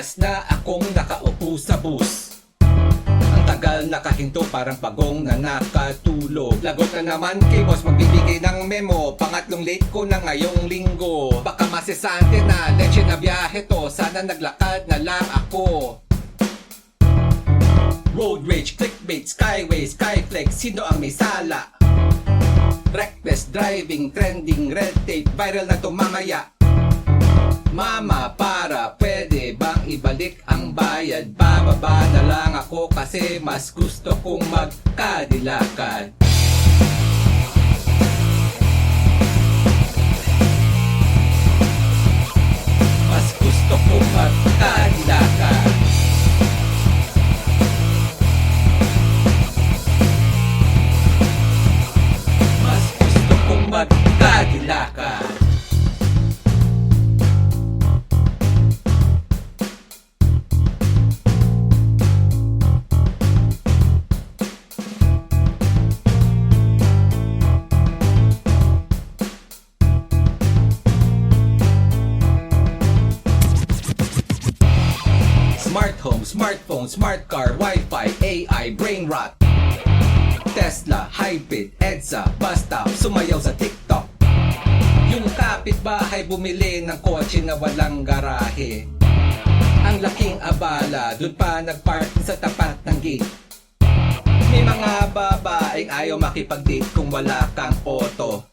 oras na akong nakaupo sa bus. Ang tagal nakahinto, parang pagong na nakatulog. Lagot na naman kay boss, magbibigay ng memo. Pangatlong late ko na ngayong linggo. Baka masisante na, leche na biyahe to. Sana naglakad na lang ako. Road rage, clickbait, skyway, skyflex, sino ang may sala? Reckless driving, trending, red tape, viral na to mamaya. Mama, para pwede bang ibalik ang bayad? Bababa na lang ako kasi mas gusto kong magkadilakad. Mas gusto kong magkadilakad. Mas gusto kong magkadilakad. Smart home, smartphone, smart car, Wi-Fi, AI, brain rot, Tesla, hybrid, EDSA, basta sumayaw sa TikTok. Yung kapitbahay bumili ng kotse na walang garahe. Ang laking abala, dun pa nagpark sa tapat ng gate. May mga babaeng ayaw makipag-date kung wala kang auto.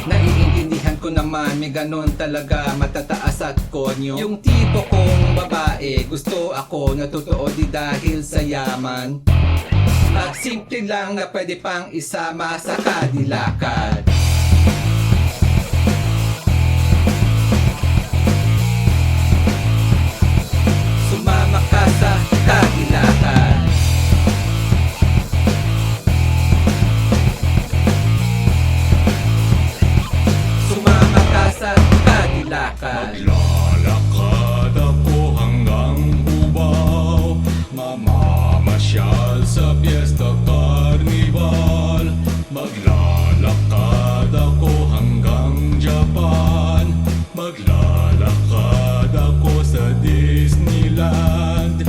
Naiintindihan ko naman, may ganon talaga, matataas at konyo. Yung tipo kong babae, gusto ako na totoo di dahil sa yaman. At simple lang na pwede pang isama sa kadilakad. Sumama ka sa kadilakad. Sumama ka sa kadilakad. Maglalakad ako hanggang Cubao, mamamasyal sa Fiesta Carnival. Maglalakad ako hanggang Japan, maglalakad ako sa Disneyland.